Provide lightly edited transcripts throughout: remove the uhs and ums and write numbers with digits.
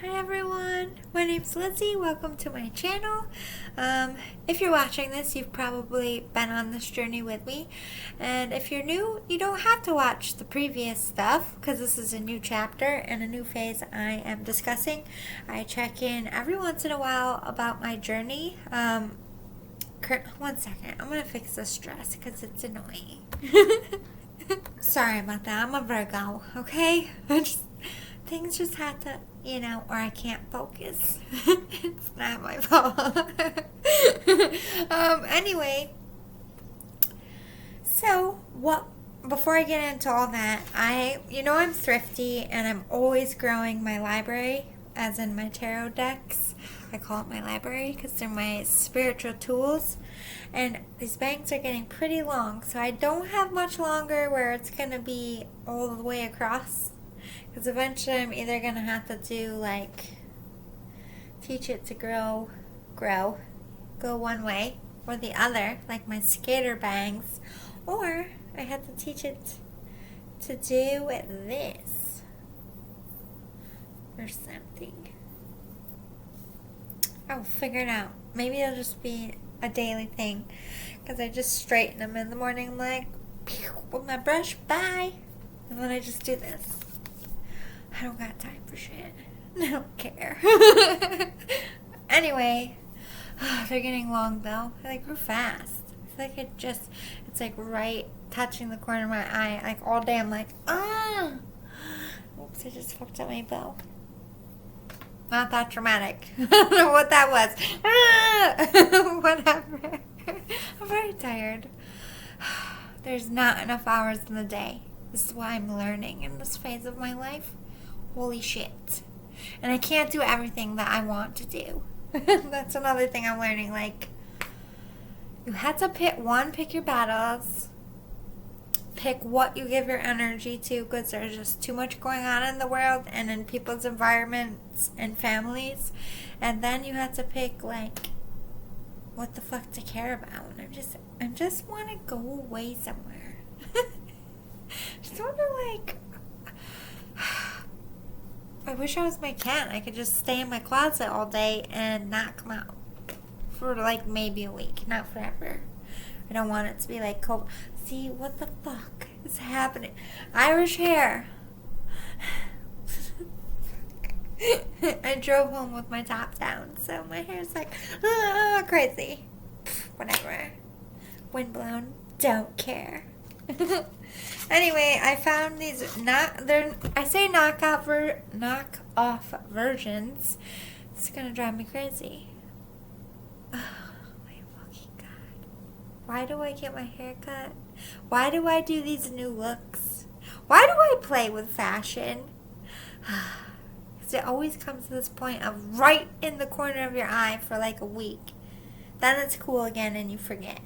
Hi everyone, my name's Lizzie. Welcome to my channel. If you're watching this, you've probably been on this journey with me. And if you're new, you don't have to watch the previous stuff because this is a new chapter and a new phase I am discussing. I check in every once in a while about my journey. One second, I'm going to fix this dress because it's annoying. Sorry about that. I'm a Virgo, okay? Things just have to, or I can't focus. It's not my fault. Anyway, so before I get into all that, I'm thrifty and I'm always growing my library, as in my tarot decks. I call it my library because they're my spiritual tools. And these bangs are getting pretty long, so I don't have much longer where it's going to be all the way across. Because eventually I'm either going to have to do, teach it to go one way or the other, like my skater bangs. Or I have to teach it to do this. Or something. I'll figure it out. Maybe it'll just be a daily thing. Because I just straighten them in the morning. I'm like, with my brush, bye. And then I just do this. I don't got time for shit. I don't care. Anyway, they're getting long though. They grew fast. I feel like it's like right touching the corner of my eye. Like all day I'm like, Oops, I just fucked up my bow. Not that dramatic. I don't know what that was. Whatever. I'm very tired. There's not enough hours in the day. This is why I'm learning in this phase of my life. Holy shit. And I can't do everything that I want to do. That's another thing I'm learning. You have to pick your battles. Pick what you give your energy to, because there's just too much going on in the world and in people's environments and families. And then you have to pick, what the fuck to care about. And I just want to go away somewhere. Just want to, I wish I was my cat. I could just stay in my closet all day and not come out for maybe a week, not forever. I don't want it to be cold. See, what the fuck is happening? Irish hair. I drove home with my top down, so my hair's crazy. Whatever. Windblown. Don't care. Anyway, I found these knockoff versions. It's gonna drive me crazy. Oh my fucking god. Why do I get my hair cut? Why do I do these new looks? Why do I play with fashion? Because it always comes to this point of right in the corner of your eye for a week. Then it's cool again and you forget.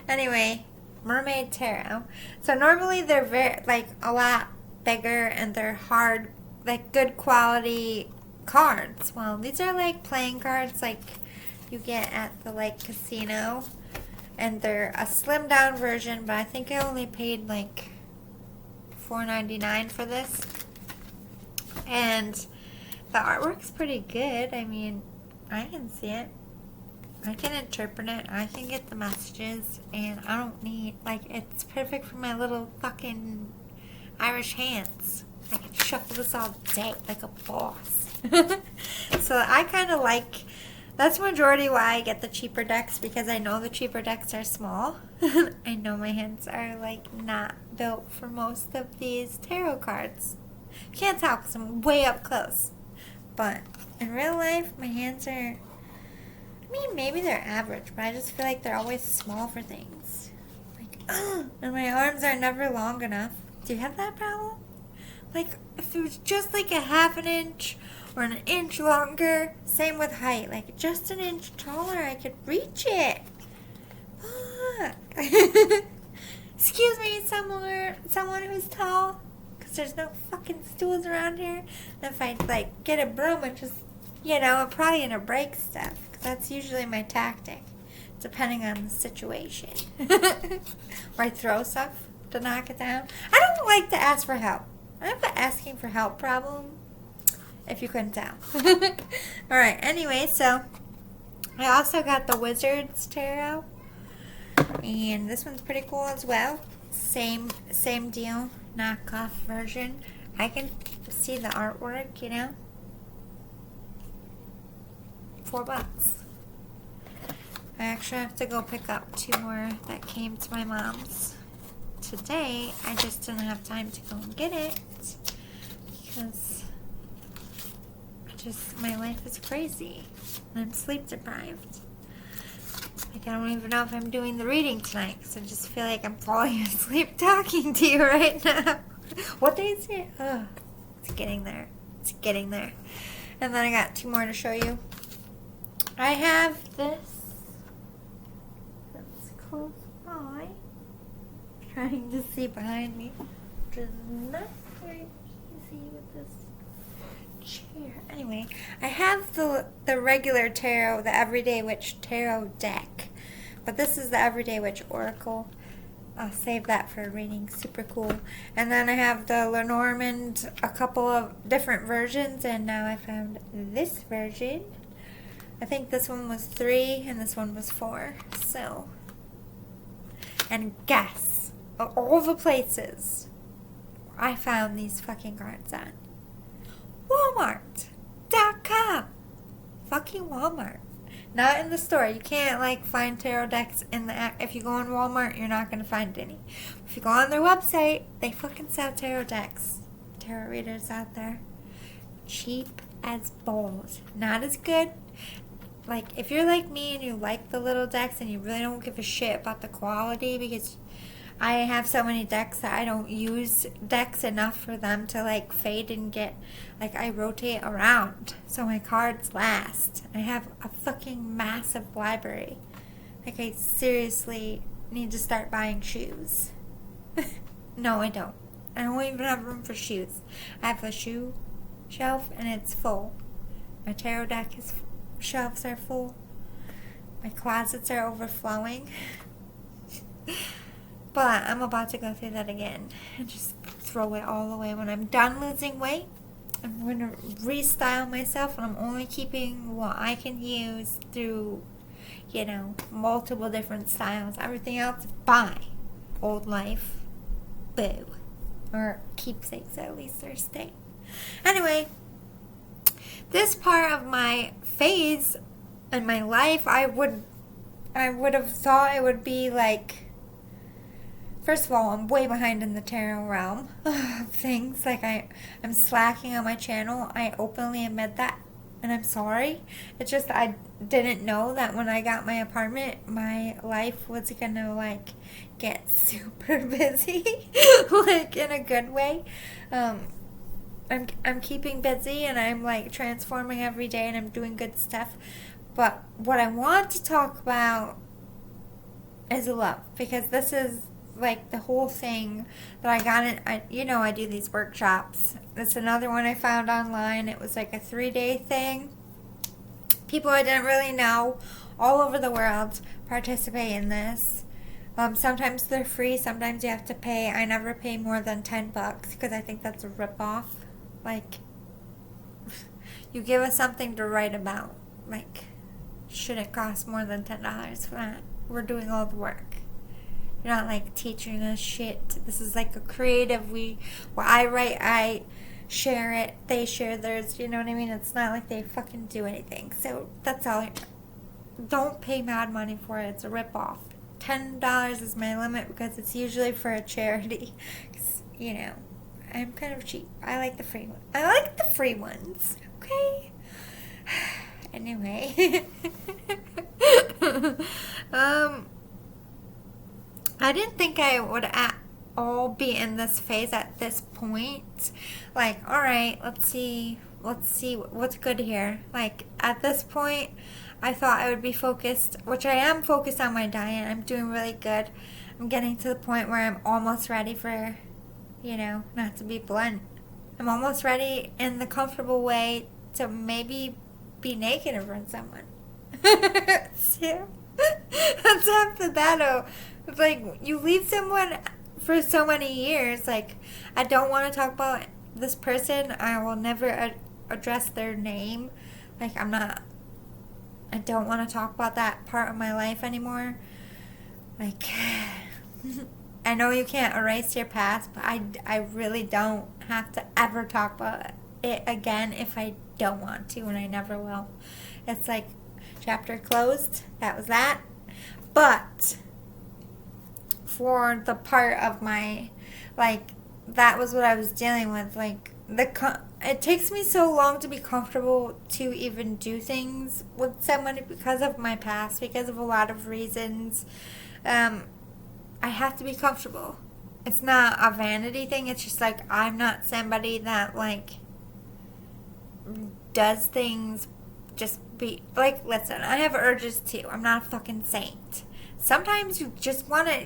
Anyway, Mermaid Tarot. So normally they're very a lot bigger and they're hard, good quality cards. Well, these are playing cards you get at the casino, and they're a slimmed down version, but I think I only paid $4.99 for this. And the artwork's pretty good. I mean, I can see it. I can interpret it. I can get the messages, and I don't need, it's perfect for my little fucking Irish hands. I can shuffle this all day like a boss. So I kind of that's majority why I get the cheaper decks, because I know the cheaper decks are small. I know my hands are not built for most of these tarot cards. Can't tell because I'm way up close. But in real life, my hands are, maybe they're average, but I just feel they're always small for things. And my arms are never long enough. Do you have that problem? If it was just a half an inch or an inch longer, same with height. Just an inch taller, I could reach it. Excuse me, someone who's tall, because there's no fucking stools around here. And if I get a broom and just, I'm probably gonna break stuff. That's usually my tactic, depending on the situation. Or I throw stuff to knock it down. I don't like to ask for help. I have an asking for help problem, if you couldn't tell. Alright, anyway, so I also got the Wizards Tarot. And this one's pretty cool as well. Same deal, knockoff version. I can see the artwork, you know. $4. I actually have to go pick up 2 more that came to my mom's today. I just didn't have time to go and get it because my life is crazy and I'm sleep deprived. Like, I don't even know if I'm doing the reading tonight because I just feel like I'm falling asleep talking to you right now. What day is it? Oh, it's getting there. It's getting there. And then I got 2 more to show you. I have this that's close by. Trying to see behind me, which is not very easy with this chair. Anyway, I have the regular tarot, the Everyday Witch Tarot deck, but this is the Everyday Witch Oracle. I'll save that for a reading. Super cool. And then I have the Lenormand, a couple of different versions, and now I found this version. I think this one was 3 and this one was 4. So, and guess, of all the places I found these fucking cards at. Walmart.com. Fucking Walmart. Not in the store. You can't like find tarot decks in the app. If you go on Walmart, you're not going to find any. If you go on their website, they fucking sell tarot decks. Tarot readers out there. Cheap as balls. Not as good. Like, if you're like me and you like the little decks and you really don't give a shit about the quality, because I have so many decks that I don't use decks enough for them to like fade and get, like, I rotate around so my cards last. I have a fucking massive library. Like, I seriously need to start buying shoes. No, I don't. I don't even have room for shoes. I have a shoe shelf and it's full. My tarot deck shelves are full. My closets are overflowing. But I'm about to go through that again and just throw it all away. When I'm done losing weight, I'm going to restyle myself, and I'm only keeping what I can use through, you know, multiple different styles. Everything else, bye. Old life. Boo. Or keepsakes, at least they're staying. Anyway, this part of my phase in my life, I would have thought it would be like, first of all, I'm way behind in the tarot realm of things. Like, I'm slacking on my channel. I openly admit that, and I'm sorry. It's just I didn't know that when I got my apartment, my life was gonna like get super busy, like in a good way. I'm keeping busy and I'm like transforming every day and I'm doing good stuff. But what I want to talk about is love, because this is like the whole thing that I got in. I do these workshops. It's another one I found online. It was like a 3-day thing. People I didn't really know all over the world participate in this. Sometimes they're free, sometimes you have to pay. I never pay more than $10 because I think that's a ripoff. Like, you give us something to write about. Like, shouldn't cost more than $10 for that. We're doing all the work. You're not like teaching us shit. This is like a creative. What I write, I share it. They share theirs. You know what I mean? It's not like they fucking do anything. So that's all. Don't pay mad money for it. It's a ripoff. $10 is my limit because it's usually for a charity. You know, I'm kind of cheap. I like the free ones. I like the free ones. Okay. Anyway. I didn't think I would at all be in this phase at this point. Like, alright, let's see what's good here. Like, at this point, I thought I would be focused, which I am focused on my diet. I'm doing really good. I'm getting to the point where I'm almost ready for, not to be blunt, I'm almost ready in the comfortable way to maybe be naked in front of someone. So, that's half the battle. It's like, you leave someone for so many years. Like, I don't want to talk about this person. I will never address their name. Like, I don't want to talk about that part of my life anymore. Like, I know you can't erase your past, but I really don't have to ever talk about it again if I don't want to, and I never will. It's like, chapter closed. That was that. But for the part of my, like, that was what I was dealing with. Like, it takes me so long to be comfortable to even do things with somebody because of my past, because of a lot of reasons. I have to be comfortable. It's not a vanity thing. It's just like, I'm not somebody that, like, does things just be like, listen, I have urges too. I'm not a fucking saint. Sometimes you just want to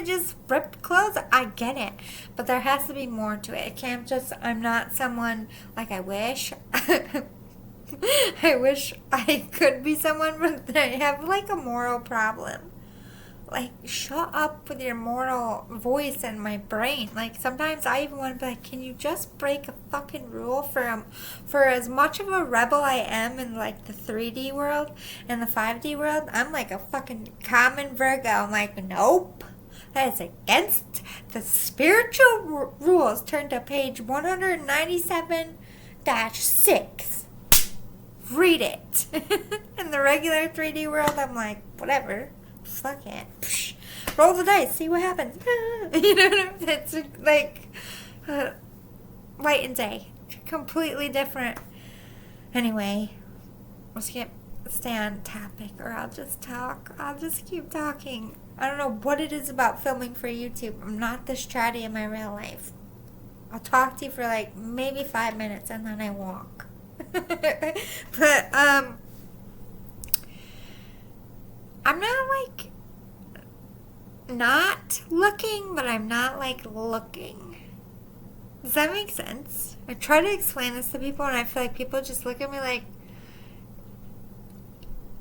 just rip clothes. I get it. But there has to be more to it. It can't just, I'm not someone, like, I wish. I wish I could be someone, but I have, like, a moral problem. Like, shut up with your moral voice in my brain. Like, sometimes I even want to be like, can you just break a fucking rule for as much of a rebel I am in, like, the 3D world and the 5D world? I'm like a fucking common Virgo. I'm like, nope. That is against the spiritual rules. Turn to page 197-6. Read it. In the regular 3D world, I'm like, whatever. Fuck it. Psh, roll the dice, see what happens. You know what I mean? It's like light and day. Completely different. Anyway, let's stay on topic, or I'll just talk. I'll just keep talking. I don't know what it is about filming for YouTube. I'm not this chatty in my real life. I'll talk to you for like maybe 5 minutes and then I walk. But I'm not, like, not looking, but I'm not, like, looking. Does that make sense? I try to explain this to people, and I feel like people just look at me like,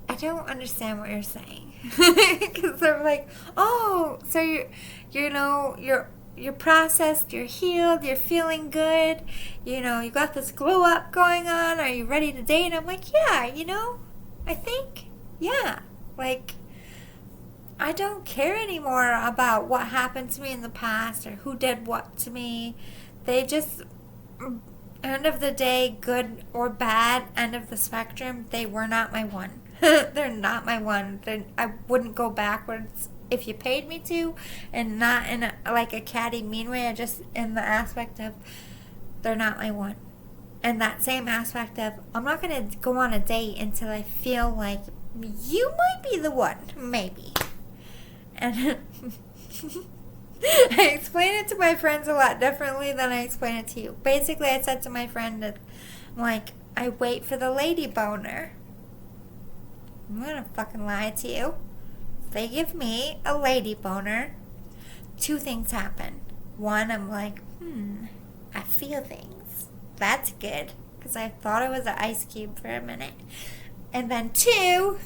I don't understand what you're saying. Because they're like, oh, so you're processed, you're healed, you're feeling good, you got this glow up going on, are you ready to date? And I'm like, yeah, I think, yeah. Like, I don't care anymore about what happened to me in the past or who did what to me. They just, end of the day, good or bad, end of the spectrum, they were not my one. They're not my one. I wouldn't go backwards if you paid me to, and not in a catty mean way. I just in the aspect of they're not my one. And that same aspect of I'm not going to go on a date until I feel like you might be the one, maybe. And I explain it to my friends a lot differently than I explain it to you. Basically, I said to my friend that, like, I wait for the lady boner. I'm going to fucking lie to you. If they give me a lady boner, 2 things happen. One, I'm like, I feel things. That's good. Because I thought it was an ice cube for a minute. And then 2,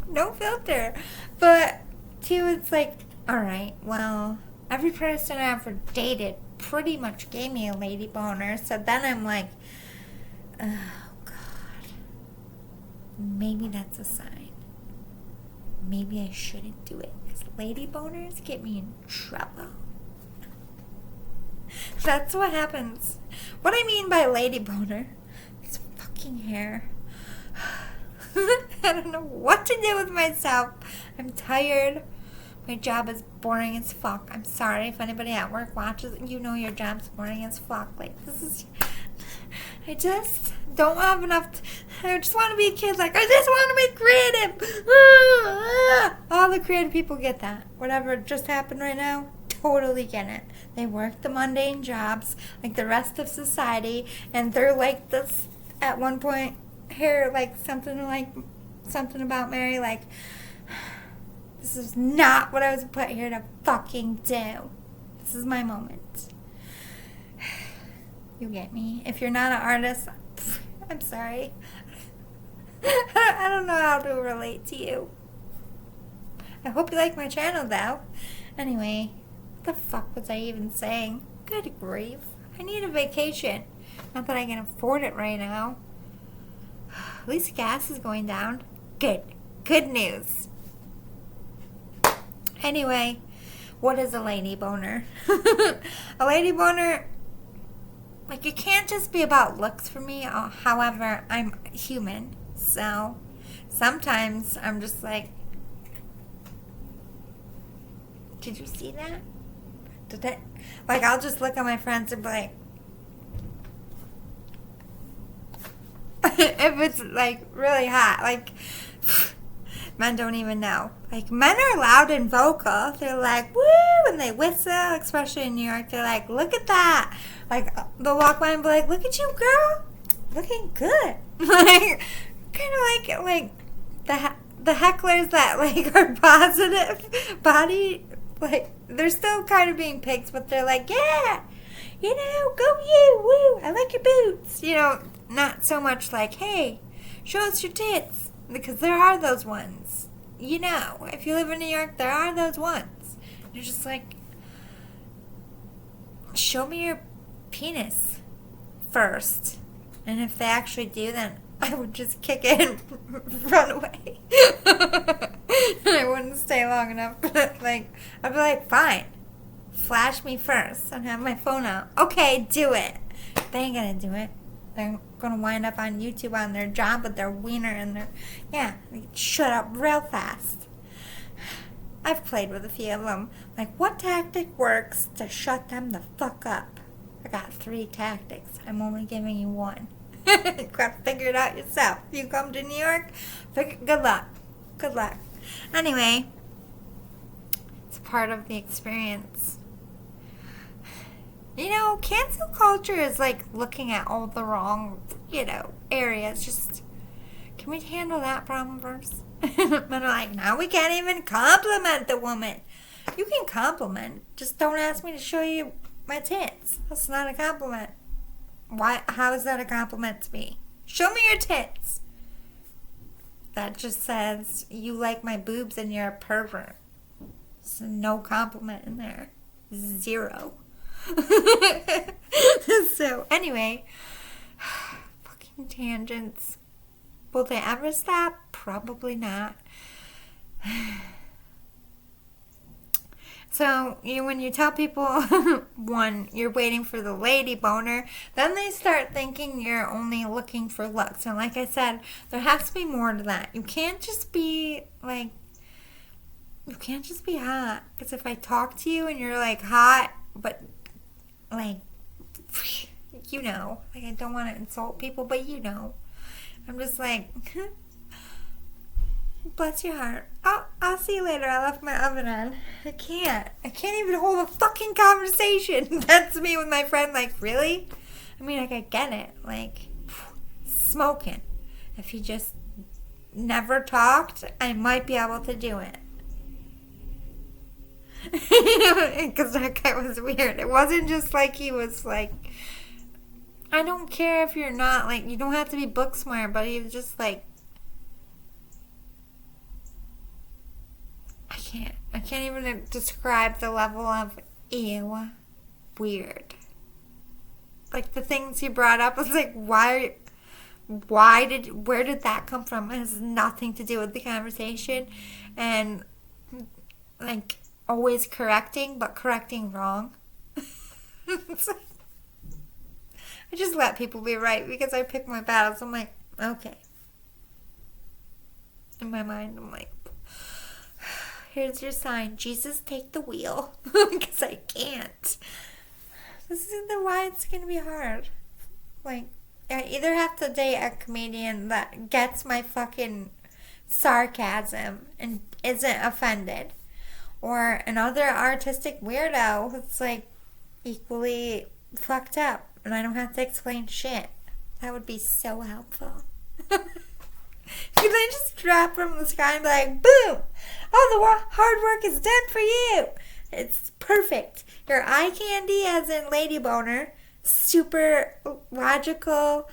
no filter. But 2, it's like, alright, well, every person I ever dated pretty much gave me a lady boner. So then I'm like, oh, God. Maybe that's a sign. Maybe I shouldn't do it. Because lady boners get me in trouble. That's what happens. What I mean by lady boner, it's fucking hair. I don't know what to do with myself. I'm tired. My job is boring as fuck. I'm sorry if anybody at work watches. Your job's boring as fuck. Like, I just don't have enough. I just want to be a kid. Like, I just want to be creative. All the creative people get that. Whatever just happened right now, totally get it. They work the mundane jobs like the rest of society, and they're like this at one point. Hear something about Mary, like, this is not what I was put here to fucking do. This is my moment. You get me? If you're not an artist, I'm sorry. I don't know how to relate to you. I hope you like my channel, though. Anyway, what the fuck was I even saying? Good grief. I need a vacation. Not that I can afford it right now. At least gas is going down. Good. Good news. Anyway, what is a lady boner? A lady boner, like, it can't just be about looks for me. However, I'm human. So, sometimes I'm just like, did you see that? Like, I'll just look at my friends and be like, if it's, like, really hot, like, men don't even know. Like, men are loud and vocal. They're like, woo, and they whistle, especially in New York. They're like, look at that. Like, they'll walk by and be like, look at you, girl. Looking good. Like, kind of like the hecklers that, like, are positive body, like, they're still kind of being pigs, but they're like, yeah, you know, go you, woo, I like your boots. You know, not so much like, hey, show us your tits. Because there are those ones. You know, if you live in New York, there are those ones. You're just like, show me your penis first. And if they actually do, then I would just kick it and run away. I wouldn't stay long enough. But, like, I'd be like, fine. Flash me first and have my phone out. Okay, do it. They ain't gonna do it. They're gonna wind up on YouTube on their job with their wiener and their, they shut up real fast. I've played with a few of them. Like, what tactic works to shut them the fuck up? I got 3 tactics. I'm only giving you one. You gotta figure it out yourself. If you come to New York, good luck. Good luck. Anyway, it's part of the experience. You know, cancel culture is like looking at all the wrong, areas. Just, can we handle that problem first? Men are like, now we can't even compliment the woman. You can compliment. Just don't ask me to show you my tits. That's not a compliment. Why? How is that a compliment to me? Show me your tits. That just says you like my boobs and you're a pervert. So no compliment in there. 0. So, anyway, fucking tangents. Will they ever stop? Probably not. So, when you tell people, one, you're waiting for the lady boner, then they start thinking you're only looking for looks. And like I said, there has to be more to that. You can't just be, like, you can't just be hot. Because if I talk to you and you're, like, hot, but, like, like, I don't want to insult people, but I'm just like, bless your heart. I'll see you later. I left my oven on. I can't even hold a fucking conversation. That's me with my friend. Like, really? I mean, like, I get it. Like, smoking. If he just never talked, I might be able to do it. Because that guy was weird. It wasn't just like he was like, I don't care if you're not, like, you don't have to be book smart, but he was just like, I can't even describe the level of ew, weird. Like, the things he brought up, I was like, where did that come from? It has nothing to do with the conversation. And, like, always correcting, but correcting wrong. It's like, I just let people be right because I pick my battles. I'm like, okay. In my mind, I'm like, here's your sign. Jesus, take the wheel. Because I can't. This is why it's going to be hard. Like, I either have to date a comedian that gets my fucking sarcasm and isn't offended, or another artistic weirdo who's, like, equally fucked up and I don't have to explain shit. That would be so helpful. Can I just drop from the sky and be like, boom! All the hard work is done for you! It's perfect. Your eye candy, as in lady boner, super logical,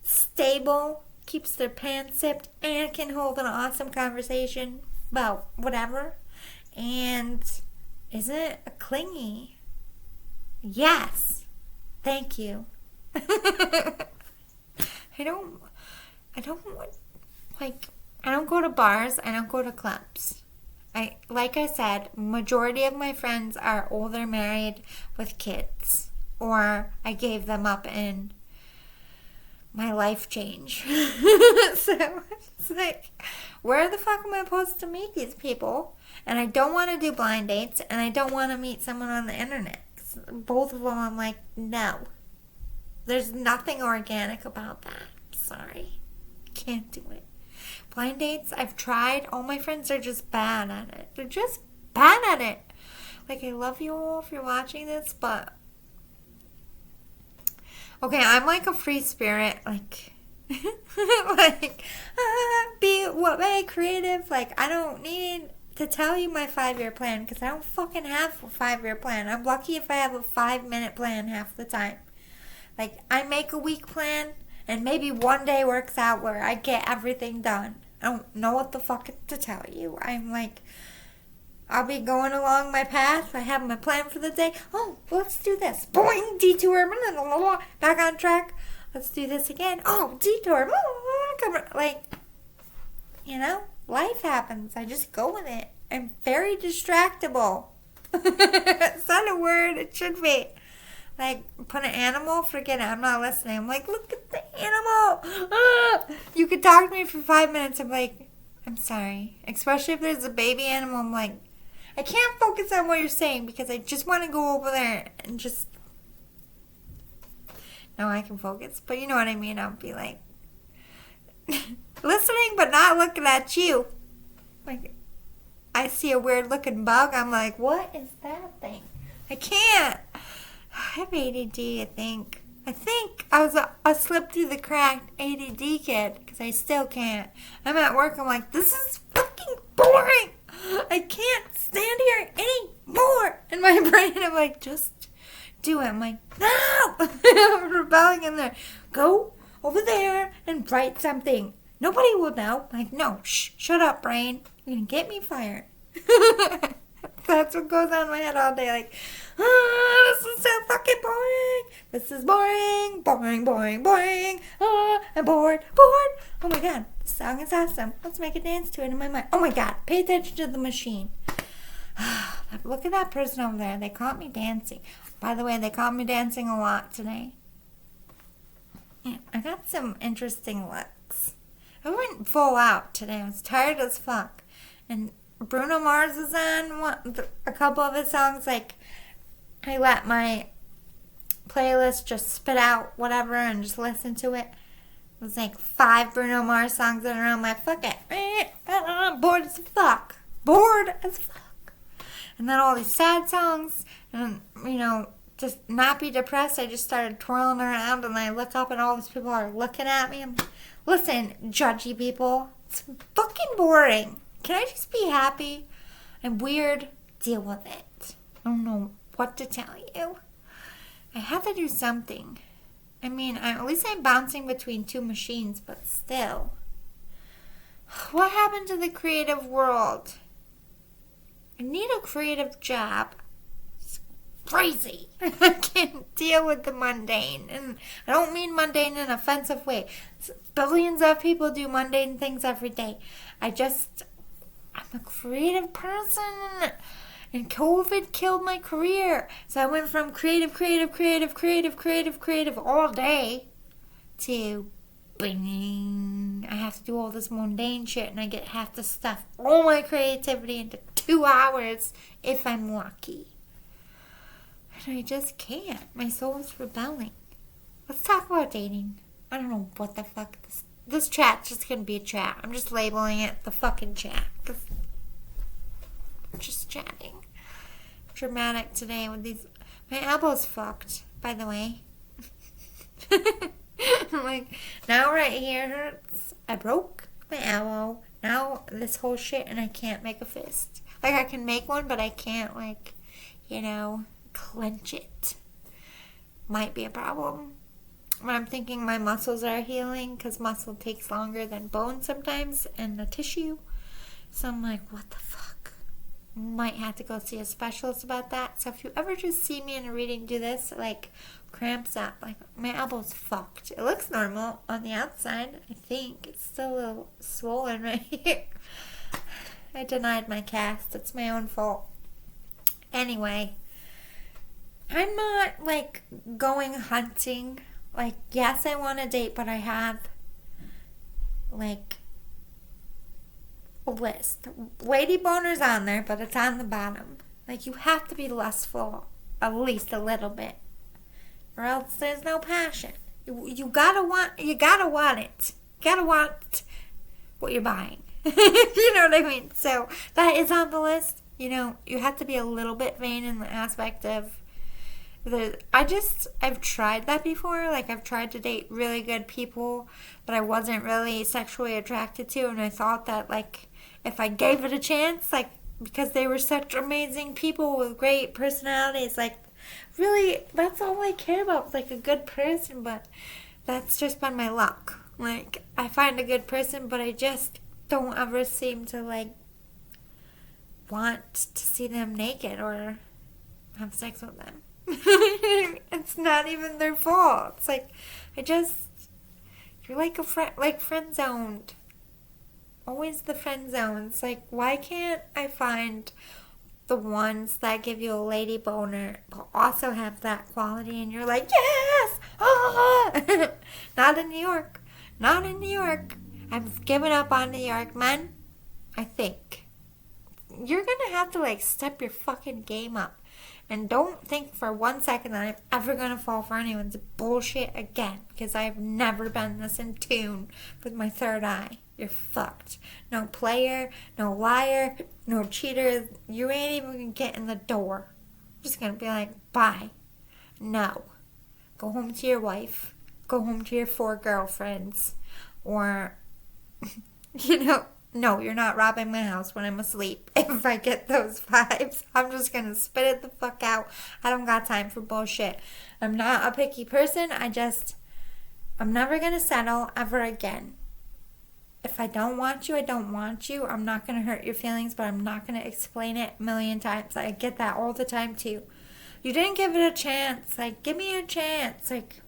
stable, keeps their pants zipped, and can hold an awesome conversation. well, whatever. And isn't it clingy? Yes. Thank you. I don't go to bars. I don't go to clubs. Like I said, majority of my friends are older, married, with kids. Or I gave them up in my life change. So it's like, where the fuck am I supposed to meet these people? And I don't want to do blind dates, and I don't want to meet someone on the internet. Both of them, I'm like, no. There's nothing organic about that. Sorry. Can't do it. Blind dates, I've tried. All my friends are just bad at it. They're just bad at it. Like, I love you all if you're watching this, but... Okay, I'm like a free spirit. Like, be what way creative. Like, I don't need to tell you my 5-year plan because I don't fucking have a 5-year plan. I'm lucky if I have a 5-minute plan half the time. Like, I make a week plan and maybe one day works out where I get everything done. I don't know what the fuck to tell you. I'm like, I'll be going along my path. I have my plan for the day. Oh, let's do this. Boing, detour. Blah, blah, blah, back on track. Let's do this again. Oh, detour. Blah, blah, blah. Like, you know, life happens. I just go with it. I'm very distractible. It's not a word. It should be. Like, put an animal, forget it. I'm not listening. I'm like, look at the animal. Ah! You could talk to me for 5 minutes. I'm like, I'm sorry. Especially if there's a baby animal. I'm like, I can't focus on what you're saying because I just want to go over there and just... No, I can focus. But you know what I mean. I'll be like, listening but not looking at you. Like, I see a weird looking bug. I'm like, what is that thing? I can't. I have ADD, I think. I think I was a slip through the crack ADD kid because I still can't. I'm at work. I'm like, this is fucking boring. I can't stand here anymore. In my brain, I'm like, just do it. I'm like, no. I'm rebelling in there. Go over there and write something. Nobody will know. I'm like, no, shut up, brain. You're going to get me fired. That's what goes on in my head all day. Like, this is so fucking boring. This is boring. Boring, boring, boring. I'm bored. Oh my god, this song is awesome. Let's make a dance to it in my mind. Oh my god, pay attention to the machine. Look at that person over there. They caught me dancing. By the way, they caught me dancing a lot today. Yeah, I got some interesting looks. I went full out today. I was tired as fuck. And Bruno Mars was on a couple of his songs. Like, I let my playlist just spit out whatever and just listen to it. It was like 5 Bruno Mars songs in a row. I'm like, fuck it. Bored as fuck. Bored as fuck. And then all these sad songs. And, you know, just not be depressed. I just started twirling around and I look up and all these people are looking at me. I'm like, listen, judgy people. It's fucking boring. Can I just be happy? I'm weird. Deal with it. I don't know what to tell you. I have to do something. I mean, at least I'm bouncing between 2 machines, but still. What happened to the creative world? I need a creative job. It's crazy. I can't deal with the mundane. And I don't mean mundane in an offensive way. Billions of people do mundane things every day. I'm a creative person, and COVID killed my career. So I went from creative all day to bing. I have to do all this mundane shit, and I have to stuff all my creativity into 2 hours if I'm lucky. And I just can't. My soul is rebelling. Let's talk about dating. I don't know what the fuck this chat's just gonna be a chat. I'm just labeling it the fucking chat. Cause I'm just chatting. Dramatic today with these. My elbow's fucked, by the way. Like, now right here hurts. I broke my elbow. Now this whole shit, and I can't make a fist. Like, I can make one, but I can't, like, you know, clench it. Might be a problem. When I'm thinking my muscles are healing, because muscle takes longer than bone sometimes, and the tissue. So I'm like, what the fuck? Might have to go see a specialist about that. So if you ever just see me in a reading do this, like cramps up, like my elbow's fucked. It looks normal on the outside, I think. It's still a little swollen right here. I denied my cast. It's my own fault. Anyway, I'm not like going hunting. Like, yes, I want a date, but I have like a list. Lady boner's on there, but it's on the bottom. Like, you have to be lustful at least a little bit, or else there's no passion. You gotta want it. You gotta want what you're buying. You know what I mean? So that is on the list. You know, you have to be a little bit vain in the aspect of I've tried that before. Like, I've tried to date really good people that I wasn't really sexually attracted to, and I thought that, like, if I gave it a chance, like, because they were such amazing people with great personalities, like, really, that's all I care about, like, a good person. But that's just been my luck. Like, I find a good person, but I just don't ever seem to, like, want to see them naked or have sex with them. It's not even their fault. It's like, you're like a friend, like friend zoned. Always the friend zone. It's like, why can't I find the ones that give you a lady boner but also have that quality, and you're like, yes! Ah! Not in New York. Not in New York. I've given up on New York, men. I think you're gonna have to, like, step your fucking game up. And don't think for 1 second that I'm ever going to fall for anyone's bullshit again. Because I've never been this in tune with my third eye. You're fucked. No player, no liar, no cheater. You ain't even going to get in the door. I'm just going to be like, bye. No. Go home to your wife. Go home to your 4 girlfriends. Or, you know... No, you're not robbing my house when I'm asleep. If I get those vibes, I'm just going to spit it the fuck out. I don't got time for bullshit. I'm not a picky person. I'm never going to settle ever again. If I don't want you, I don't want you. I'm not going to hurt your feelings, but I'm not going to explain it a million times. I get that all the time too. You didn't give it a chance. Like, give me a chance. Like,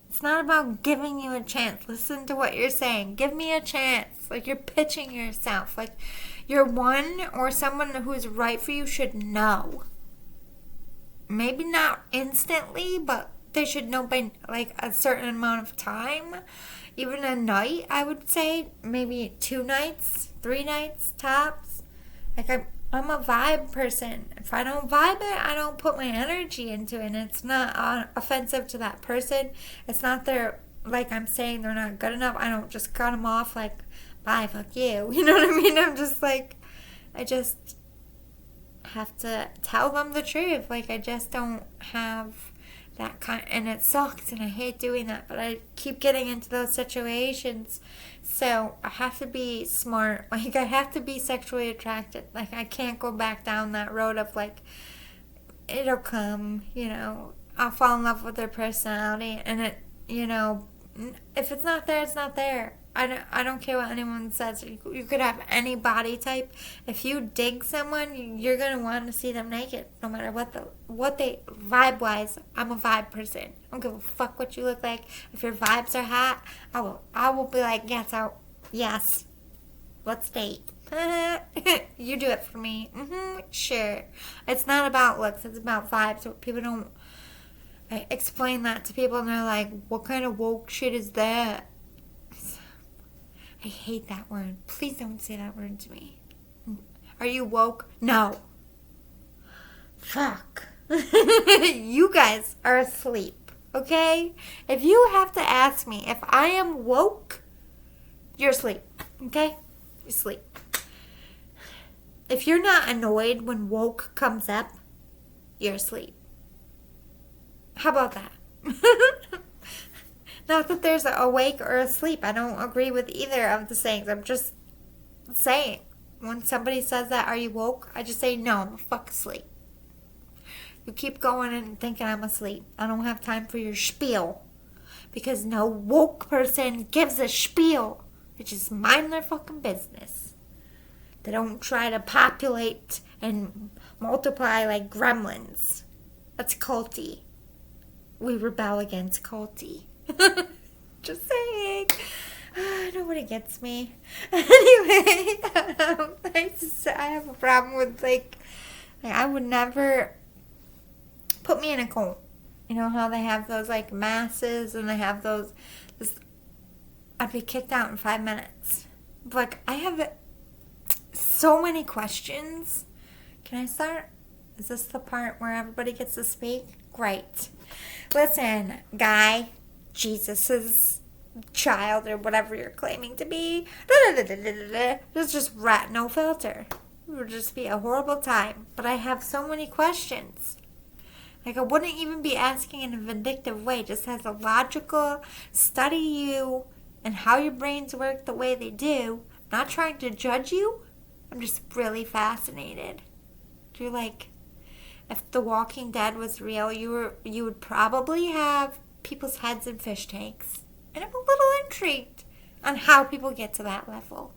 it's not about giving you a chance. Listen to what you're saying. Give me a chance. Like, you're pitching yourself. Like, you're one, or someone who's right for you should know. Maybe not instantly, but they should know by, like, a certain amount of time. Even a night, I would say. Maybe 2 nights, 3 nights, tops. Like, I'm a vibe person. If I don't vibe it, I don't put my energy into it. And it's not offensive to that person. It's not their, like, I'm saying they're not good enough. I don't just cut them off like, bye, fuck you. You know what I mean? I'm just like, I just have to tell them the truth. Like, I just don't have that kind, and it sucks, and I hate doing that, but I keep getting into those situations. So I have to be smart. Like, I have to be sexually attracted. Like, I can't go back down that road of, like, it'll come, you know, I'll fall in love with their personality, and it, you know, if it's not there, it's not there. I don't care what anyone says. You could have any body type. If you dig someone, you're going to want to see them naked, no matter what they vibe-wise. I'm a vibe person. I don't give a fuck what you look like. If your vibes are hot, I will be like, yes, let's date. You do it for me. Sure. It's not about looks. It's about vibes. People don't... I explain that to people, and they're like, what kind of woke shit is that? I hate that word. Please don't say that word to me. Are you woke? No. Fuck. You guys are asleep, okay? If you have to ask me if I am woke, you're asleep, okay? You're asleep. If you're not annoyed when woke comes up, you're asleep. How about that? Not that there's a awake or asleep. I don't agree with either of the sayings. I'm just saying. When somebody says that, are you woke? I just say, no, I'm fuck asleep. You keep going and thinking I'm asleep. I don't have time for your spiel. Because no woke person gives a spiel. They just mind their fucking business. They don't try to populate and multiply like gremlins. That's culty. We rebel against culty. Just saying. Nobody gets me. Anyway, I have a problem with like I would never put me in a cult. You know how they have those like masses and they have I'd be kicked out in 5 minutes. Like I have so many questions. Can I start? Is this the part where everybody gets to speak? Great. Listen, guy, Jesus's child or whatever you're claiming to be. Let's just rat no filter. It would just be a horrible time. But I have so many questions. Like I wouldn't even be asking in a vindictive way, just as a logical study you and how your brains work the way they do. Not trying to judge you. I'm just really fascinated. You're like, if The Walking Dead was real, you would probably have people's heads in fish tanks. And I'm a little intrigued on how people get to that level.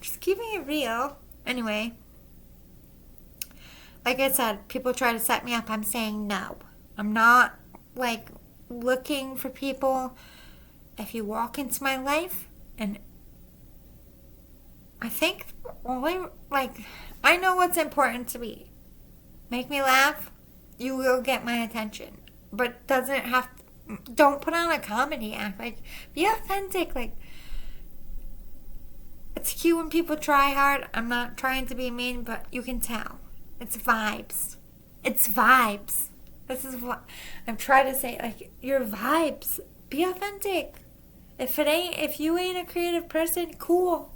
Just keeping it real. Anyway, like I said, people try to set me up. I'm saying no. I'm not, like, looking for people. If you walk into my life, and I think only, like, I know what's important to me. Make me laugh, you will get my attention. But don't put on a comedy act. Like, be authentic. Like, it's cute when people try hard. I'm not trying to be mean, but you can tell. It's vibes. It's vibes. This is what I'm trying to say. Like, your vibes. Be authentic. If you ain't a creative person, cool.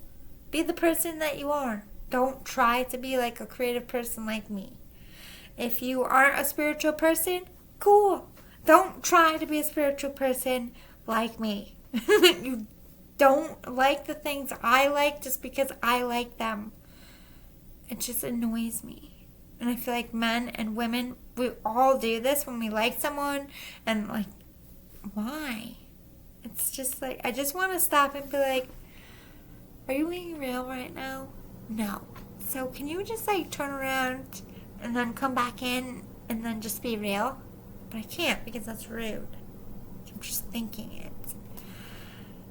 Be the person that you are. Don't try to be like a creative person like me. If you aren't a spiritual person, cool. Don't try to be a spiritual person like me. You don't like the things I like just because I like them. It just annoys me. And I feel like men and women, we all do this when we like someone. And like, why? It's just like, I just want to stop and be like, are you being real right now? No. So can you just like turn around and then come back in and then just be real? But I can't because that's rude. I'm just thinking it.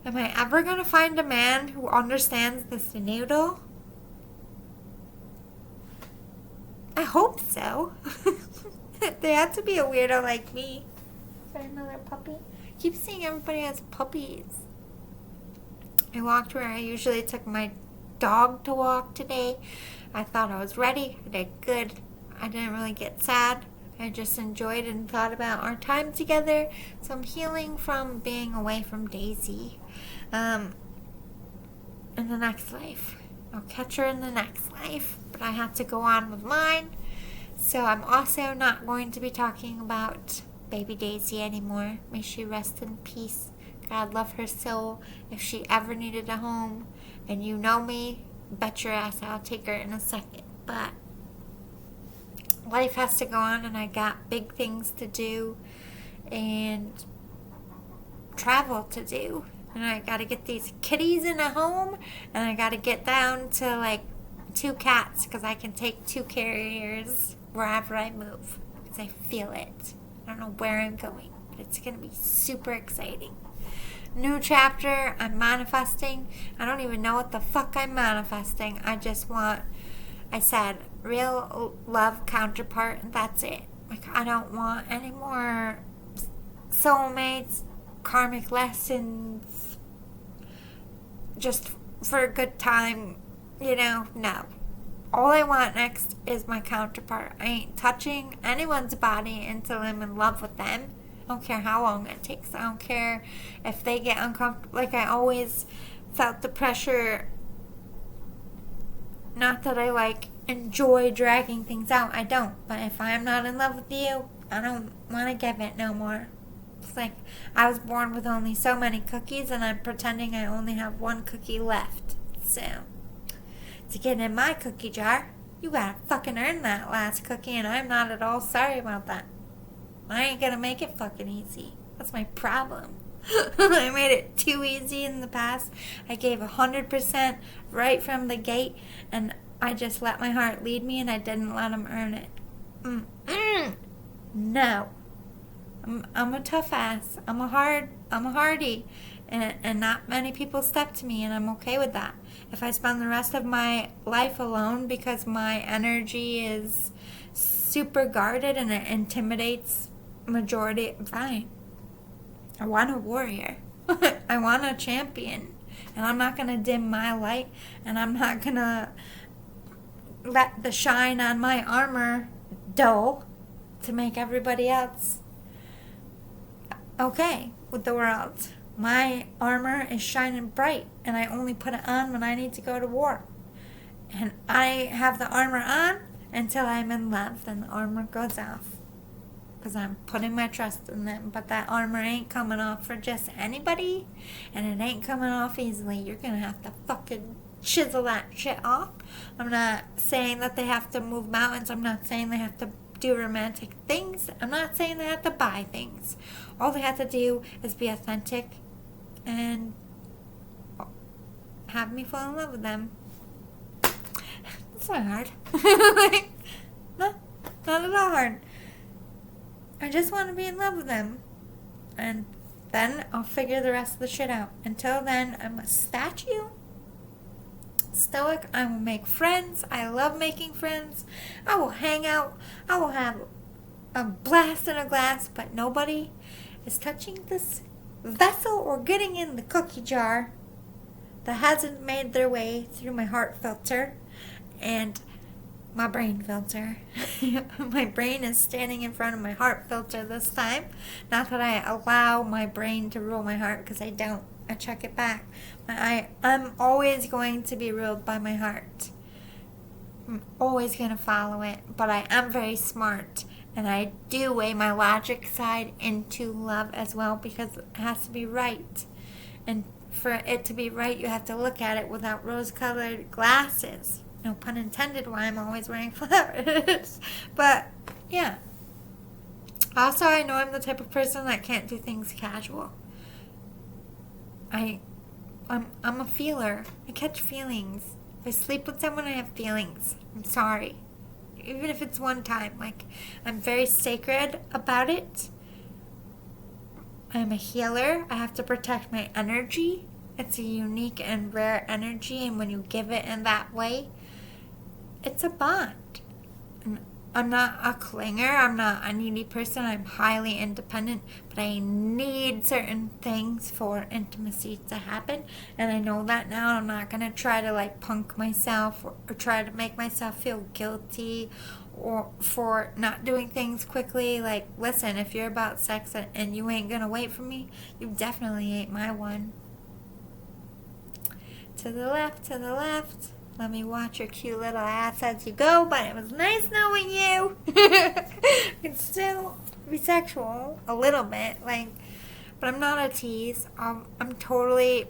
Am I ever going to find a man who understands this noodle? I hope so. They have to be a weirdo like me. Is there another puppy? I keep seeing everybody has puppies. I walked where I usually took my dog to walk today. I thought I was ready. I did good. I didn't really get sad. I just enjoyed and thought about our time together. So I'm healing from being away from Daisy. In the next life. I'll catch her in the next life. But I have to go on with mine. So I'm also not going to be talking about baby Daisy anymore. May she rest in peace. God love her soul. If she ever needed a home, and you know me, bet your ass I'll take her in a second. But life has to go on, and I got big things to do and travel to do. And I got to get these kitties in a home, and I got to get down to like 2 cats because I can take 2 carriers wherever I move because I feel it. I don't know where I'm going, but it's going to be super exciting. New chapter, I'm manifesting. I don't even know what the fuck I'm manifesting. I said, real love counterpart, and that's it. Like, I don't want any more soulmates, karmic lessons, just for a good time, no. All I want next is my counterpart. I ain't touching anyone's body until I'm in love with them. I don't care how long it takes. I don't care if they get uncomfortable. Like, I always felt the pressure. Not that I, enjoy dragging things out. I don't. But if I'm not in love with you, I don't want to give it no more. It's like I was born with only so many cookies, and I'm pretending I only have 1 cookie left. So, to get in my cookie jar, you gotta fucking earn that last cookie, and I'm not at all sorry about that. I ain't gonna make it fucking easy. That's my problem. I made it too easy in the past. I gave 100% right from the gate, and I just let my heart lead me, and I didn't let him earn it. No. I'm a tough ass. I'm a hardy. And not many people step to me, and I'm okay with that. If I spend the rest of my life alone because my energy is super guarded and it intimidates majority, fine. I want a warrior. I want a champion. And I'm not going to dim my light, and I'm not going to let the shine on my armor dull to make everybody else okay with the world. My armor is shining bright, and I only put it on when I need to go to war. And I have the armor on until I'm in love, then the armor goes off. Because I'm putting my trust in them. But that armor ain't coming off for just anybody, and it ain't coming off easily. You're going to have to fucking chisel that shit off. I'm not saying that they have to move mountains. I'm not saying they have to do romantic things. I'm not saying they have to buy things. All they have to do is be authentic and have me fall in love with them. It's not hard. No, not at all hard. I just want to be in love with them. And then I'll figure the rest of the shit out. Until then, I'm a statue. Stoic. I will make friends. I love making friends. I will hang out. I will have a blast in a glass, but nobody is touching this vessel or getting in the cookie jar that hasn't made their way through my heart filter and my brain filter. My brain is standing in front of my heart filter this time. Not that I allow my brain to rule my heart, because I don't. I check it back. I'm always going to be ruled by my heart. I'm always going to follow it. But I am very smart. And I do weigh my logic side into love as well, because it has to be right. And for it to be right, you have to look at it without rose-colored glasses. No pun intended, why I'm always wearing flowers. But, yeah. Also, I know I'm the type of person that can't do things casual. I'm a feeler. I catch feelings. If I sleep with someone, I have feelings. I'm sorry. Even if it's one time. I'm very sacred about it. I'm a healer. I have to protect my energy. It's a unique and rare energy, and when you give it in that way, it's a bond. And I'm not a clinger. I'm not a needy person. I'm highly independent, but I need certain things for intimacy to happen, and I know that now. I'm not going to try to punk myself or try to make myself feel guilty or for not doing things quickly. Listen, if you're about sex and you ain't going to wait for me, you definitely ain't my one. To the left, to the left. Let me watch your cute little ass as you go, but it was nice knowing you. It's still be sexual, a little bit, but I'm not a tease. I'm totally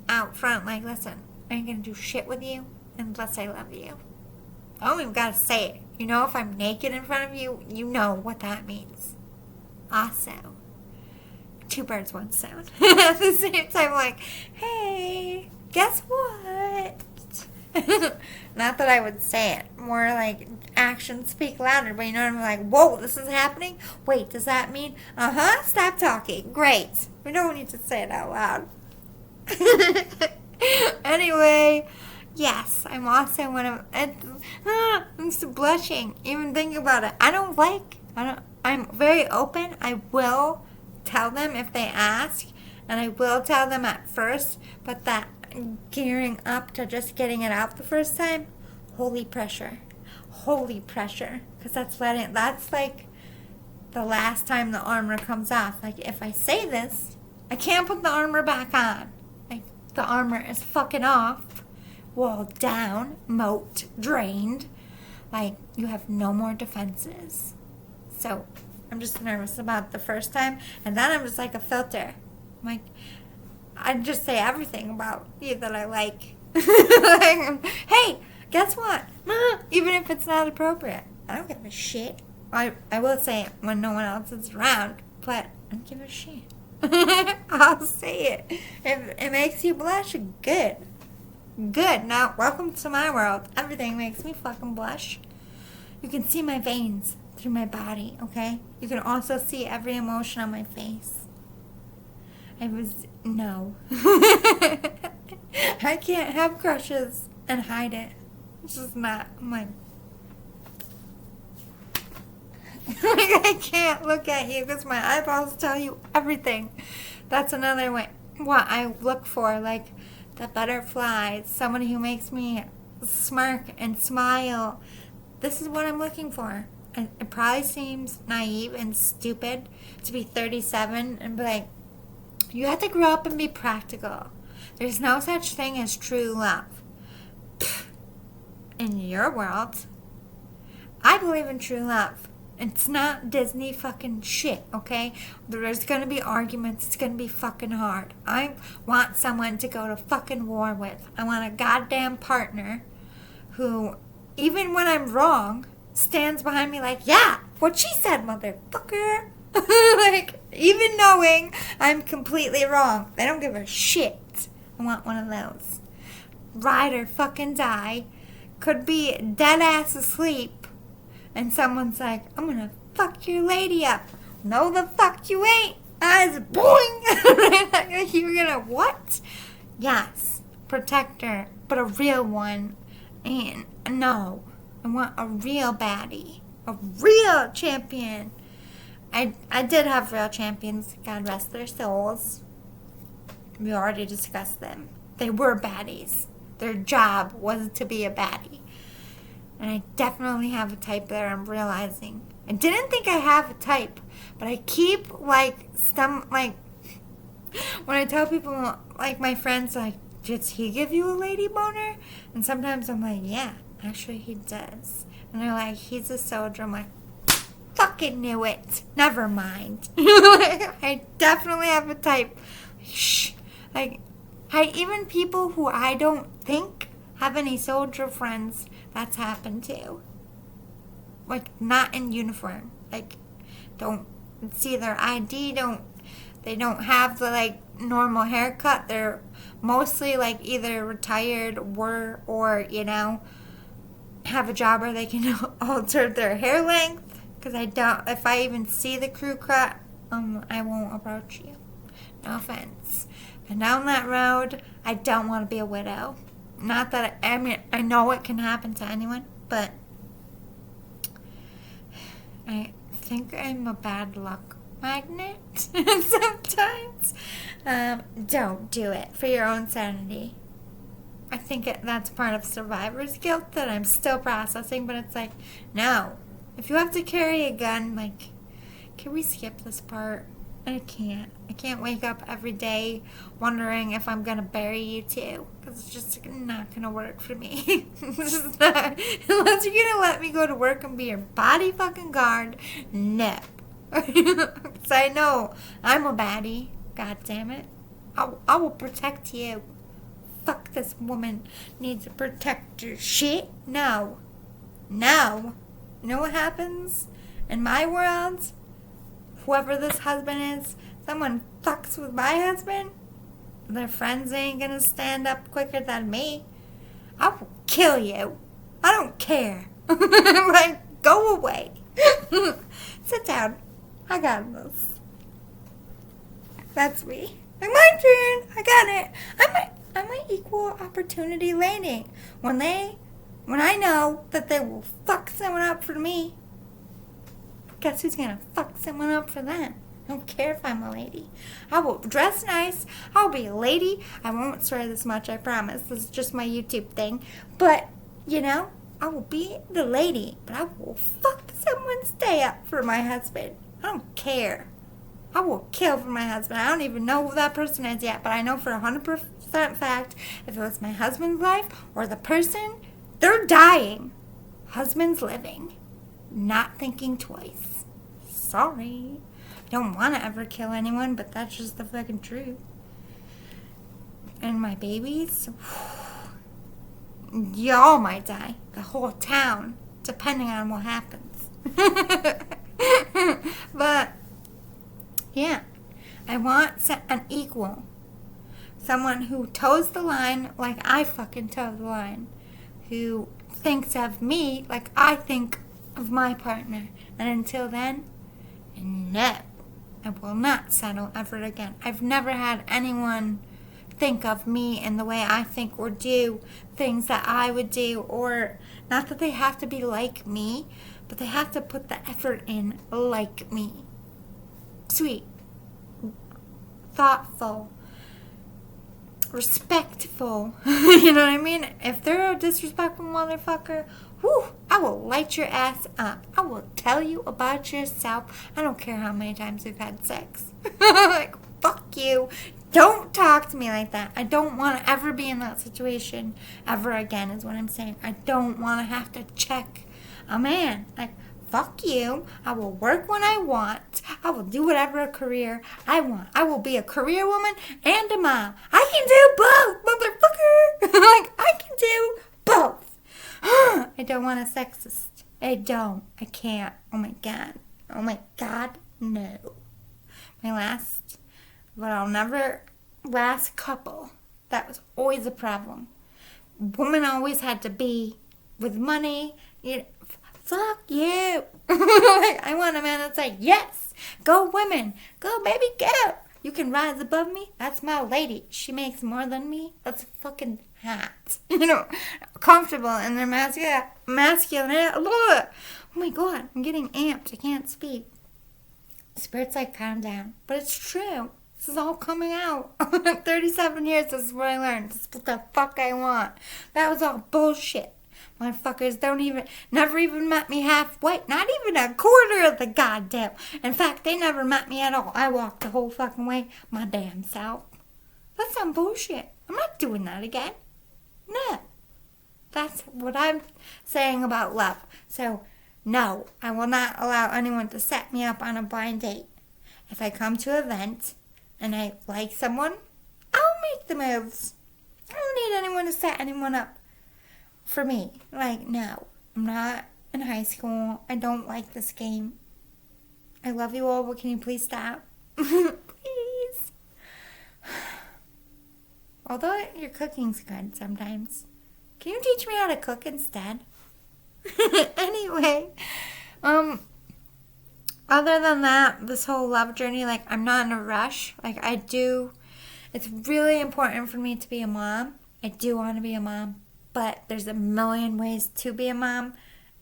out front, listen, I ain't gonna do shit with you unless I love you. I don't even gotta say it. If I'm naked in front of you, you know what that means. Also, two birds, one stone. At the same time, hey, guess what? Not that I would say it. More actions speak louder. But you know what I mean? Whoa, this is happening? Wait, does that mean? Stop talking. Great. We don't need to say it out loud. Anyway, yes, I'm also one of... I'm still blushing. Even thinking about it. I'm very open. I will tell them if they ask. And I will tell them at first. But that gearing up to just getting it out the first time, holy pressure, because that's the last time the armor comes off. If I say this, I can't put the armor back on. The armor is fucking off, walled down, moat, drained. You have no more defenses. So I'm just nervous about the first time, and then I'm just like a filter. I just say everything about you that I like. Hey, guess what? Even if it's not appropriate. I don't give a shit. I will say it when no one else is around, but I don't give a shit. I'll say it. If it makes you blush, good. Good. Now, welcome to my world. Everything makes me fucking blush. You can see my veins through my body, okay? You can also see every emotion on my face. No. I can't have crushes and hide it. It's just not my... I can't look at you because my eyeballs tell you everything. That's another way. What I look for, like the butterflies, someone who makes me smirk and smile. This is what I'm looking for. It probably seems naive and stupid to be 37 and be like, you have to grow up and be practical. There's no such thing as true love. Pfft. In your world, I believe in true love. It's not Disney fucking shit, okay? There's gonna be arguments. It's gonna be fucking hard. I want someone to go to fucking war with. I want a goddamn partner who, even when I'm wrong, stands behind me like, yeah, what she said, motherfucker. Like, even knowing I'm completely wrong, they don't give a shit. I want one of those. Ride or fucking die. Could be dead ass asleep. And someone's like, I'm gonna fuck your lady up. No, the fuck you ain't. Eyes boing. You're gonna what? Yes, protector, but a real one. And no, I want a real baddie. A real champion. I did have real champions. God rest their souls. We already discussed them. They were baddies. Their job was to be a baddie. And I definitely have a type that I'm realizing. I didn't think I have a type, but I keep, when I tell people, like, my friends, like, did he give you a lady boner? And sometimes I'm like, yeah, actually he does. And they're like, he's a soldier. I'm like, fucking knew it. Never mind. I definitely have a type. Shh. Like, even people who I don't think have any soldier friends, that's happened to. Like, not in uniform. Like, don't see their ID, they don't have the, like, normal haircut. They're mostly, like, either retired or, you know, have a job where they can alter their hair length. Because if I even see the crew cut, I won't approach you. No offense. And down that road, I don't want to be a widow. Not that, I know it can happen to anyone, but I think I'm a bad luck magnet sometimes. Don't do it for your own sanity. I think that's part of survivor's guilt that I'm still processing, but it's like, no. If you have to carry a gun, like, can we skip this part? I can't. I can't wake up every day wondering if I'm going to bury you too. Because it's just not going to work for me. It's just not. Unless you're going to let me go to work and be your body fucking guard, no. Because I know I'm a baddie. God damn it. I will protect you. Fuck, this woman needs a protector. Shit. No. No. You know what happens? In my world, whoever this husband is, someone fucks with my husband, their friends ain't gonna stand up quicker than me. I will kill you. I don't care. Like, go away. Sit down. I got this. That's me. Like, my turn. I got it. I'm an equal opportunity lady. When I know that they will fuck someone up for me, guess who's gonna fuck someone up for them? I don't care if I'm a lady. I will dress nice. I'll be a lady. I won't swear this much, I promise. This is just my YouTube thing. But, you know, I will be the lady. But I will fuck someone's day up for my husband. I don't care. I will kill for my husband. I don't even know who that person is yet. But I know for 100% fact, if it was my husband's life or the person, they're dying. Husband's living. Not thinking twice. Sorry. I don't want to ever kill anyone, but that's just the fucking truth. And my babies, y'all might die. The whole town, depending on what happens. But, yeah. I want an equal. Someone who toes the line like I fucking toe the line. Who thinks of me like I think of my partner. And until then, no. I will not settle ever again. I've never had anyone think of me in the way I think or do things that I would do, or not that they have to be like me, but they have to put the effort in like me. Sweet, thoughtful, respectful. You know what I mean? If they're a disrespectful motherfucker, whew, I will light your ass up. I will tell you about yourself. I don't care how many times we've had sex. Like, fuck you. Don't talk to me like that. I don't want to ever be in that situation ever again, is what I'm saying. I don't want to have to check a man. Like, fuck you. I will work when I want. I will do whatever career I want. I will be a career woman and a mom. I can do both, motherfucker. Like, I can do both. I don't want a sexist. I don't. I can't. Oh my God. Oh my God. No. My last, but I'll never last couple. That was always a problem. Women always had to be with money. You know, fuck you. Like, I want a man that's like, yes, go women. Go baby, go. You can rise above me. That's my lady. She makes more than me. That's fucking hot. You know, comfortable in their masculine. Oh my God, I'm getting amped. I can't speak. Spirit's like, calm down. But it's true. This is all coming out. 37 years, this is what I learned. This is what the fuck I want. That was all bullshit. Motherfuckers never even met me halfway. Not even a quarter of the goddamn. In fact, they never met me at all. I walked the whole fucking way my damn self. That's some bullshit. I'm not doing that again. No. That's what I'm saying about love. So, no, I will not allow anyone to set me up on a blind date. If I come to an event and I like someone, I'll make the moves. I don't need anyone to set anyone up for me. Like, no, I'm not in high school. I don't like this game. I love you all, but can you please stop? Please. Although your cooking's good sometimes. Can you teach me how to cook instead? Anyway, other than that, this whole love journey, like, I'm not in a rush. Like, it's really important for me to be a mom. I do want to be a mom, but there's a million ways to be a mom,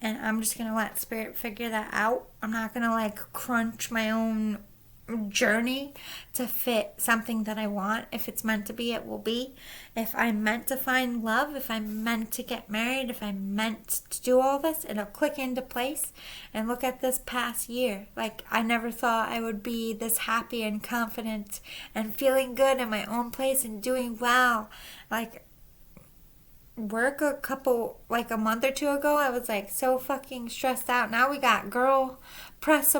and I'm just going to let Spirit figure that out. I'm not going to, like, crunch my own journey to fit something that I want. If it's meant to be, it will be. If I'm meant to find love, if I'm meant to get married, if I'm meant to do all this, it'll click into place. And look at this past year. Like, I never thought I would be this happy and confident and feeling good in my own place and doing well. Like, work a month or two ago, I was like so fucking stressed out. Now we got girl press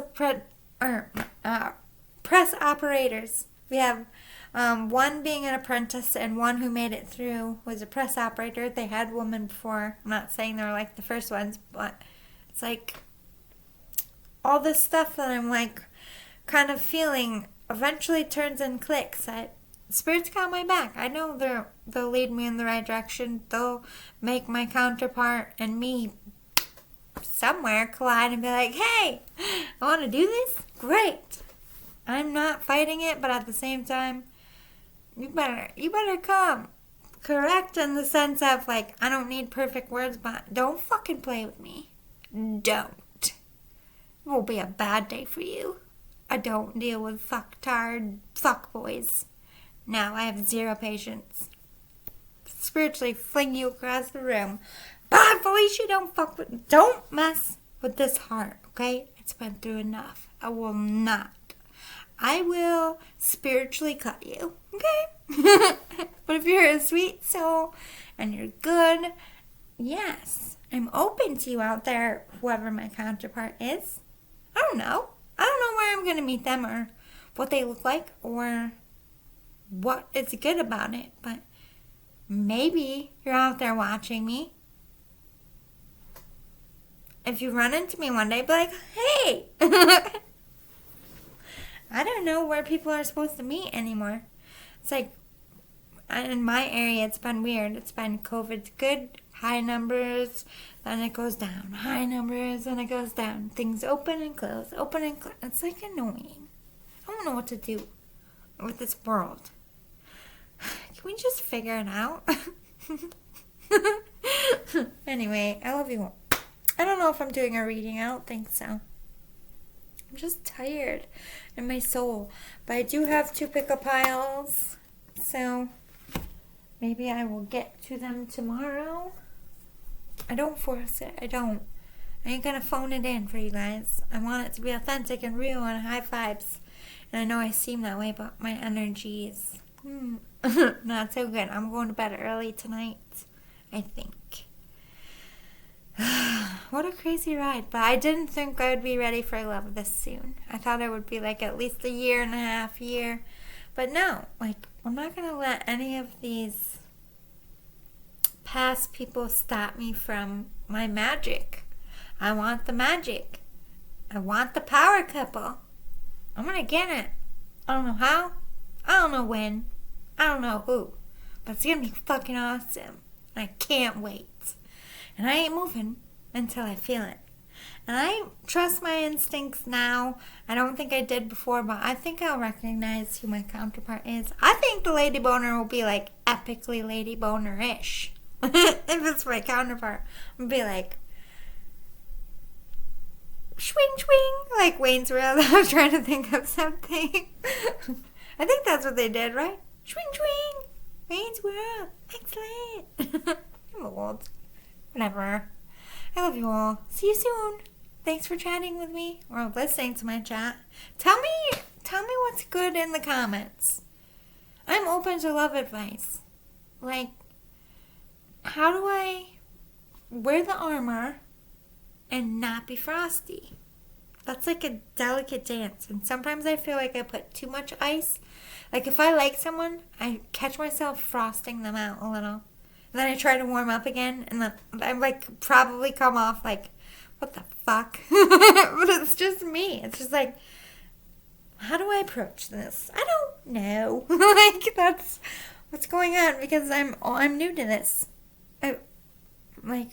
operators. We have one being an apprentice and one who made it through was a press operator. They had women before. I'm not saying they're like the first ones, but it's like all this stuff that I'm like kind of feeling eventually turns and clicks. Spirit's got my back. I know they'll lead me in the right direction. They'll make my counterpart and me somewhere collide and be like, hey, I want to do this? Great. I'm not fighting it, but at the same time, you better come. Correct in the sense of, like, I don't need perfect words, but don't fucking play with me. Don't. It will be a bad day for you. I don't deal with fucktard fuckboys. No, I have zero patience. Spiritually fling you across the room. Bye, Felicia, don't mess with this heart, okay? It's been through enough. I will not. I will spiritually cut you, okay? But if you're a sweet soul and you're good, yes, I'm open to you out there, whoever my counterpart is. I don't know. I don't know where I'm going to meet them or what they look like or what is good about it, but maybe you're out there watching me. If you run into me one day, be like, hey. I don't know where people are supposed to meet anymore. It's like, in my area, it's been weird. It's been COVID's good, high numbers, then it goes down. High numbers, then it goes down. Things open and close, open and close. It's like annoying. I don't know what to do with this world. Can we just figure it out? Anyway, I love you all. I don't know if I'm doing a reading. I don't think so. I'm just tired in my soul. But I do have 2 pick-up piles. So maybe I will get to them tomorrow. I don't force it. I don't. I ain't gonna phone it in for you guys. I want it to be authentic and real and high vibes. And I know I seem that way, but my energy is not so good. I'm going to bed early tonight, I think. What a crazy ride. But I didn't think I would be ready for love this soon. I thought it would be like at least a year and a half. But no, like, I'm not going to let any of these past people stop me from my magic. I want the magic. I want the power couple. I'm going to get it. I don't know how. I don't know when. I don't know who. But it's going to be fucking awesome. I can't wait. And I ain't moving until I feel it. And I trust my instincts now. I don't think I did before, but I think I'll recognize who my counterpart is. I think the Lady Boner will be like epically Lady Boner-ish. If it's my counterpart, I'll be like, swing, swing, like Wayne's World. I was trying to think of something. I think that's what they did, right? Swing, swing, Wayne's World. Excellent. I'm old. Whatever. I love you all. See you soon. Thanks for chatting with me or listening to my chat. Tell me what's good in the comments. I'm open to love advice. Like, how do I wear the armor and not be frosty? That's like a delicate dance. And sometimes I feel like I put too much ice. Like if I like someone, I catch myself frosting them out a little. And then I try to warm up again, and then I like probably come off like, what the fuck? But it's just me. It's just like, how do I approach this? I don't know. Like that's what's going on because I'm new to this. Like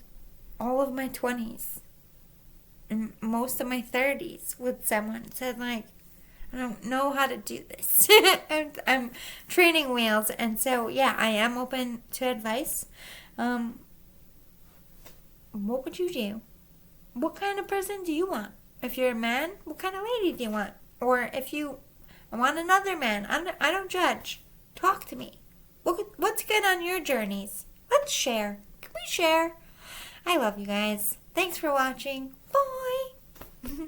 all of my 20s and most of my 30s with someone said like, I don't know how to do this. I'm training wheels. And so, yeah, I am open to advice. What would you do? What kind of person do you want? If you're a man, what kind of lady do you want? Or if you want another man, I don't judge. Talk to me. What's good on your journeys? Let's share. Can we share? I love you guys. Thanks for watching. Bye.